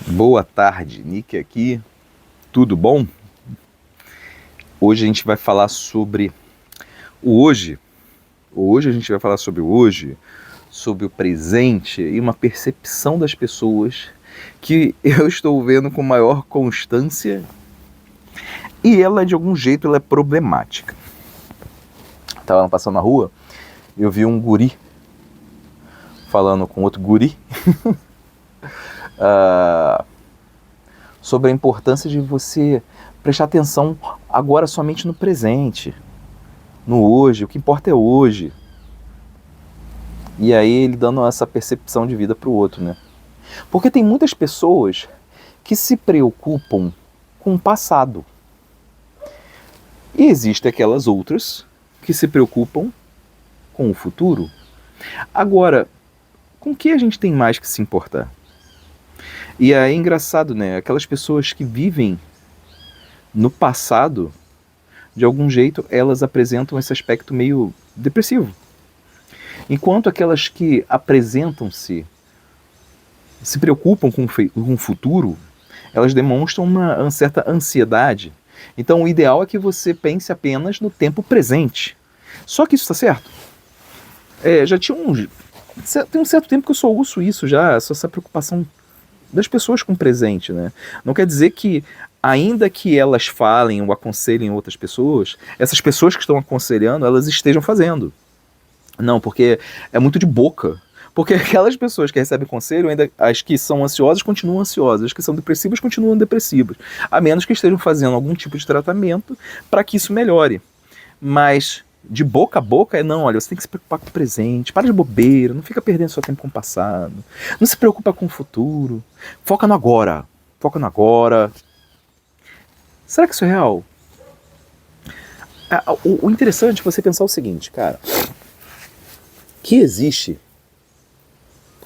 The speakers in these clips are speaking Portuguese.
Boa tarde, Nick aqui, tudo bom? Hoje a gente vai falar sobre o hoje. Hoje a gente vai falar sobre o hoje, sobre o presente e uma percepção das pessoas que eu estou vendo com maior constância e ela, de algum jeito, ela é problemática. Estava passando na rua, eu vi um guri falando com outro guri sobre a importância de você prestar atenção agora somente no presente, no hoje, o que importa é hoje. E aí ele dando essa percepção de vida para o outro, né? Porque tem muitas pessoas que se preocupam com o passado. E existem aquelas outras que se preocupam com o futuro. Agora, com que a gente tem mais que se importar? E é engraçado, né? Aquelas pessoas que vivem no passado, de algum jeito, elas apresentam esse aspecto meio depressivo. Enquanto aquelas que apresentam-se, se preocupam com o futuro, elas demonstram uma certa ansiedade. Então o ideal é que você pense apenas no tempo presente. Só que isso está certo? Já tinha tem um certo tempo que eu só ouço isso já, essa preocupação das pessoas com o presente, né? Não quer dizer que, ainda que elas falem ou aconselhem outras pessoas, essas pessoas que estão aconselhando, elas estejam fazendo. Não, porque é muito de boca. Porque aquelas pessoas que recebem conselho, ainda as que são ansiosas continuam ansiosas, as que são depressivas continuam depressivas, a menos que estejam fazendo algum tipo de tratamento para que isso melhore. Mas de boca a boca não, olha, você tem que se preocupar com o presente, para de bobeira, não fica perdendo seu tempo com o passado, não se preocupa com o futuro, foca no agora, foca no agora. Será que isso é real? O interessante é você pensar o seguinte, cara, que existe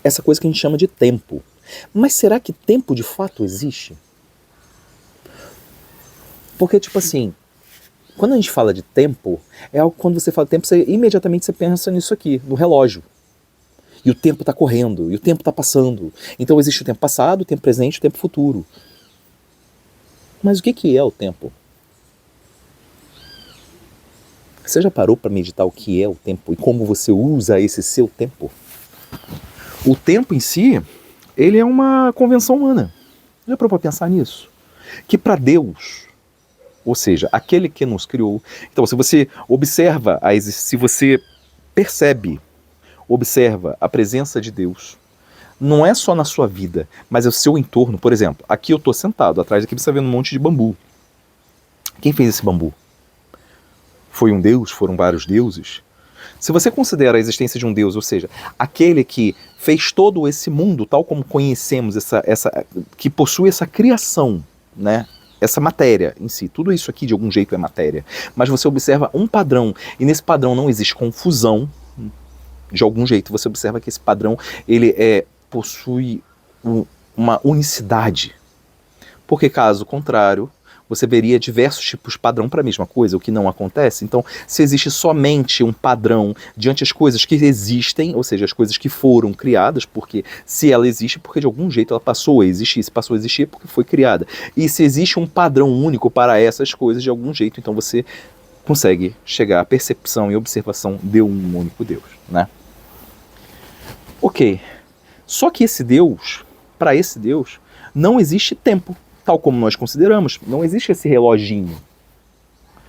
essa coisa que a gente chama de tempo. Mas será que tempo de fato existe? Porque, tipo assim, quando a gente fala de tempo, é algo que quando você fala de tempo, imediatamente você pensa nisso aqui, no relógio. E o tempo está correndo, e o tempo está passando. Então existe o tempo passado, o tempo presente e o tempo futuro. Mas o que é o tempo? Você já parou para meditar o que é o tempo e como você usa esse seu tempo? O tempo em si, ele é uma convenção humana. Já parou para pensar nisso? Que para Deus, ou seja, aquele que nos criou. Então, se você observa, se você percebe, observa a presença de Deus, não é só na sua vida, mas é o seu entorno. Por exemplo, aqui eu estou sentado, atrás aqui você está vendo um monte de bambu. Quem fez esse bambu? Foi um deus? Foram vários deuses? Se você considera a existência de um Deus, ou seja, aquele que fez todo esse mundo tal como conhecemos, que possui essa criação, né? Essa matéria em si, tudo isso aqui de algum jeito é matéria, mas você observa um padrão, e nesse padrão não existe confusão, de algum jeito você observa que esse padrão ele possui uma unicidade, porque caso contrário, você veria diversos tipos de padrão para a mesma coisa, o que não acontece. Então, se existe somente um padrão diante das coisas que existem, ou seja, as coisas que foram criadas, porque se ela existe, porque de algum jeito ela passou a existir, se passou a existir, porque foi criada. E se existe um padrão único para essas coisas, de algum jeito, então você consegue chegar à percepção e observação de um único Deus, né? Ok. Só que esse Deus, para esse Deus, não existe tempo. Tal como nós consideramos, não existe esse reloginho.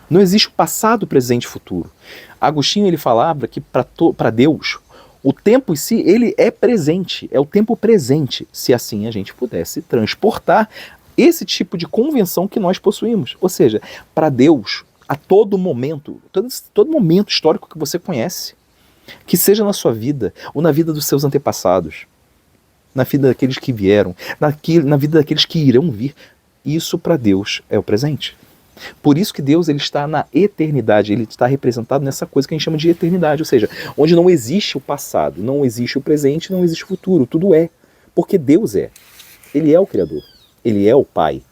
Não existe o passado, presente e futuro. Agostinho ele falava que para Deus, o tempo em si ele é presente, é o tempo presente, se assim a gente pudesse transportar esse tipo de convenção que nós possuímos. Ou seja, para Deus, a todo momento, todo momento histórico que você conhece, que seja na sua vida ou na vida dos seus antepassados, na vida daqueles que vieram, na vida daqueles que irão vir. Isso para Deus é o presente. Por isso que Deus ele está na eternidade, ele está representado nessa coisa que a gente chama de eternidade, ou seja, onde não existe o passado, não existe o presente, não existe o futuro, tudo é. Porque Deus é. Ele é o Criador, ele é o Pai.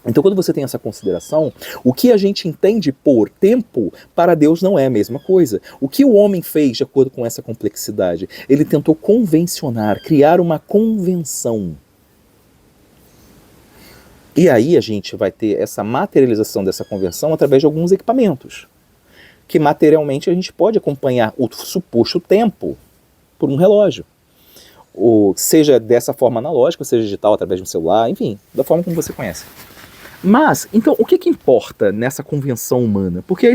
Então quando você tem essa consideração, o que a gente entende por tempo, para Deus não é a mesma coisa. O que o homem fez de acordo com essa complexidade? Ele tentou convencionar, criar uma convenção. E aí a gente vai ter essa materialização dessa conversão através de alguns equipamentos, que materialmente a gente pode acompanhar o suposto tempo por um relógio. Ou seja dessa forma analógica, seja digital, através de um celular, enfim, da forma como você conhece. Mas, então, o que importa nessa convenção humana? Porque aí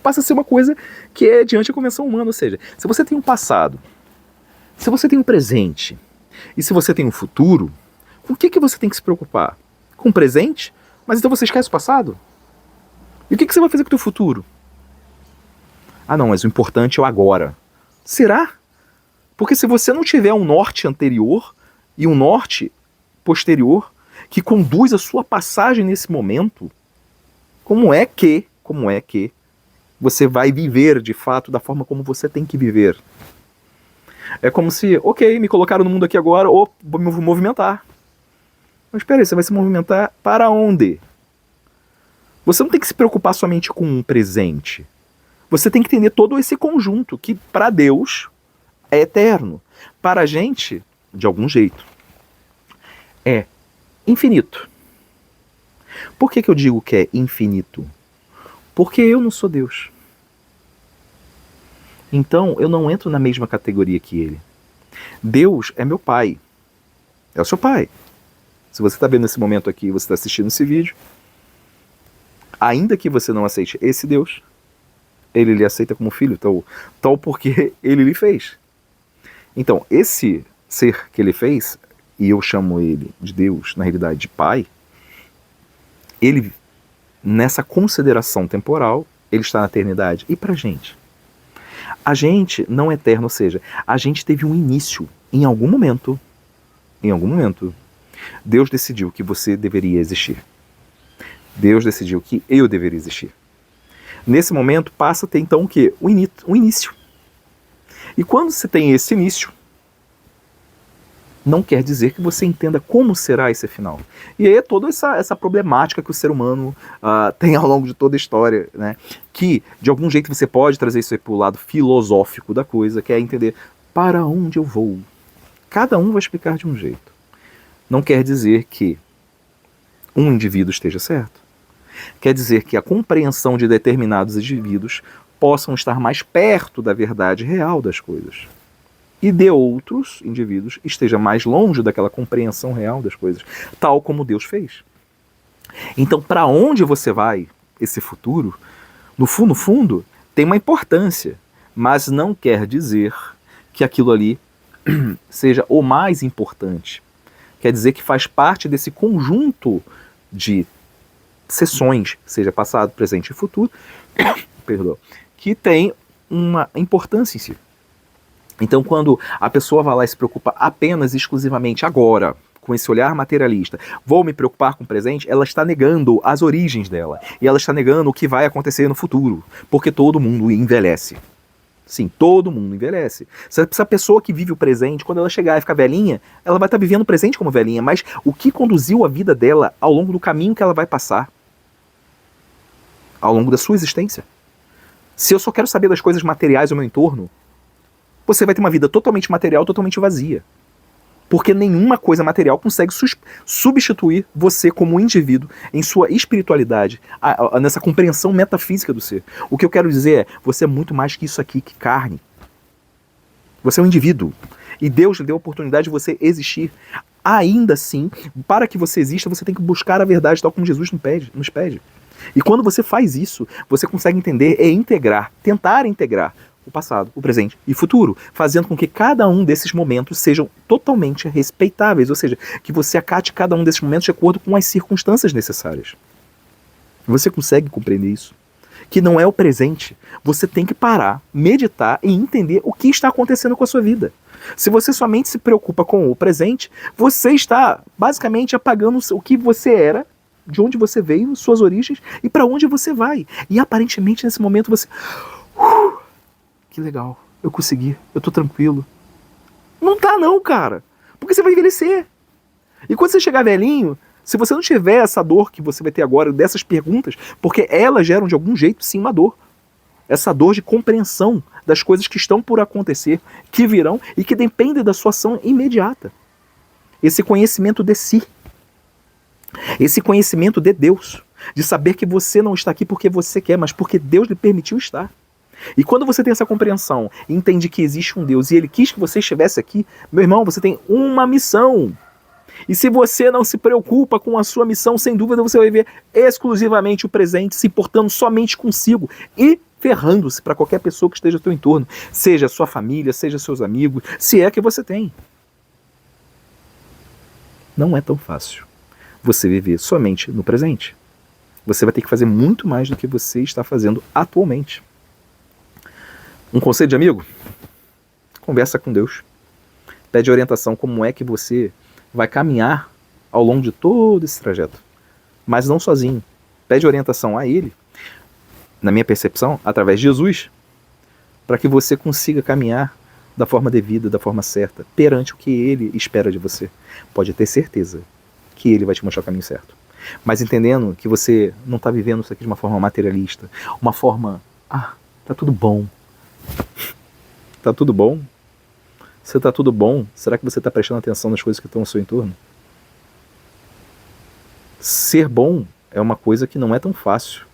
passa a ser uma coisa que é diante da convenção humana, ou seja, se você tem um passado, se você tem um presente, e se você tem um futuro, com o que você tem que se preocupar? Com o presente? Mas então você esquece o passado? E o que você vai fazer com o teu futuro? Ah não, mas o importante é o agora. Será? Porque se você não tiver um norte anterior e um norte posterior que conduz a sua passagem nesse momento, como é que você vai viver de fato da forma como você tem que viver? É como se, ok, me colocaram no mundo aqui agora, vou me movimentar. Mas espera aí, você vai se movimentar para onde? Você não tem que se preocupar somente com um presente. Você tem que entender todo esse conjunto que para Deus é eterno. Para a gente, de algum jeito, é infinito. Por que eu digo que é infinito? Porque eu não sou Deus. Então eu não entro na mesma categoria que ele. Deus é meu pai. É o seu pai. Se você está vendo esse momento aqui, você está assistindo esse vídeo, ainda que você não aceite esse Deus, ele lhe aceita como filho, tal porque ele lhe fez. Então, esse ser que ele fez, e eu chamo ele de Deus, na realidade de pai, ele, nessa consideração temporal, ele está na eternidade. E pra gente? A gente não é eterno, ou seja, a gente teve um início em algum momento. Deus decidiu que você deveria existir. Deus decidiu que eu deveria existir. Nesse momento passa a ter então o quê? O início. E quando você tem esse início, não quer dizer que você entenda como será esse final. E aí é toda essa problemática que o ser humano tem ao longo de toda a história, né? Que de algum jeito você pode trazer isso aí para o lado filosófico da coisa, que é entender para onde eu vou. Cada um vai explicar de um jeito. Não quer dizer que um indivíduo esteja certo. Quer dizer que a compreensão de determinados indivíduos possam estar mais perto da verdade real das coisas. E de outros indivíduos esteja mais longe daquela compreensão real das coisas, tal como Deus fez. Então, para onde você vai, esse futuro, no fundo, tem uma importância, mas não quer dizer que aquilo ali seja o mais importante. Quer dizer que faz parte desse conjunto de sessões, seja passado, presente e futuro, perdão, que tem uma importância em si. Então, quando a pessoa vai lá e se preocupa apenas, exclusivamente agora, com esse olhar materialista, vou me preocupar com o presente, ela está negando as origens dela. E ela está negando o que vai acontecer no futuro. Porque todo mundo envelhece. Sim, todo mundo envelhece. Essa pessoa que vive o presente, quando ela chegar e ficar velhinha, ela vai estar vivendo o presente como velhinha, mas o que conduziu a vida dela ao longo do caminho que ela vai passar? Ao longo da sua existência? Se eu só quero saber das coisas materiais do meu entorno, você vai ter uma vida totalmente material, totalmente vazia. Porque nenhuma coisa material consegue substituir você como indivíduo em sua espiritualidade, nessa compreensão metafísica do ser. O que eu quero dizer é, você é muito mais que isso aqui, que carne. Você é um indivíduo. E Deus lhe deu a oportunidade de você existir. Ainda assim, para que você exista, você tem que buscar a verdade, tal como Jesus nos pede. E quando você faz isso, você consegue entender e integrar, tentar integrar o passado, o presente e o futuro, fazendo com que cada um desses momentos sejam totalmente respeitáveis, ou seja, que você acate cada um desses momentos de acordo com as circunstâncias necessárias. Você consegue compreender isso? Que não é o presente. Você tem que parar, meditar e entender o que está acontecendo com a sua vida. Se você somente se preocupa com o presente, você está basicamente apagando o que você era, de onde você veio, suas origens e para onde você vai. E aparentemente nesse momento você... que legal, eu consegui, eu tô tranquilo. Não tá não, cara. Porque você vai envelhecer. E quando você chegar velhinho, se você não tiver essa dor que você vai ter agora, dessas perguntas, porque elas geram de algum jeito sim uma dor. Essa dor de compreensão das coisas que estão por acontecer, que virão e que dependem da sua ação imediata. Esse conhecimento de si. Esse conhecimento de Deus, de saber que você não está aqui porque você quer, mas porque Deus lhe permitiu estar. E quando você tem essa compreensão e entende que existe um Deus e Ele quis que você estivesse aqui, meu irmão, você tem uma missão. E se você não se preocupa com a sua missão, sem dúvida você vai viver exclusivamente o presente, se importando somente consigo e ferrando-se para qualquer pessoa que esteja ao seu entorno, seja sua família, seja seus amigos, se é que você tem. Não é tão fácil você viver somente no presente. Você vai ter que fazer muito mais do que você está fazendo atualmente. Um conselho de amigo? Conversa com Deus. Pede orientação como é que você vai caminhar ao longo de todo esse trajeto. Mas não sozinho. Pede orientação a Ele, na minha percepção, através de Jesus, para que você consiga caminhar da forma devida, da forma certa, perante o que Ele espera de você. Pode ter certeza que Ele vai te mostrar o caminho certo. Mas entendendo que você não está vivendo isso aqui de uma forma materialista, uma forma, tá tudo bom. Tá tudo bom? Se tá tudo bom, será que você está prestando atenção nas coisas que estão ao seu entorno? Ser bom é uma coisa que não é tão fácil.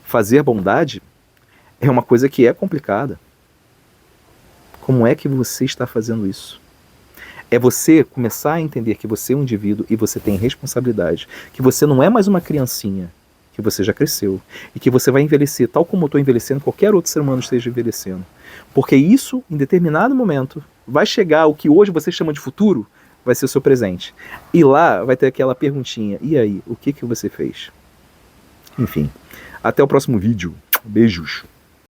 Fazer bondade é uma coisa que é complicada. Como é que você está fazendo isso? É você começar a entender que você é um indivíduo e você tem responsabilidade, que você não é mais uma criancinha, que você já cresceu e que você vai envelhecer tal como eu estou envelhecendo, qualquer outro ser humano esteja envelhecendo. Porque isso, em determinado momento, vai chegar o que hoje você chama de futuro, vai ser o seu presente. E lá vai ter aquela perguntinha, e aí, o que você fez? Enfim, até o próximo vídeo. Beijos.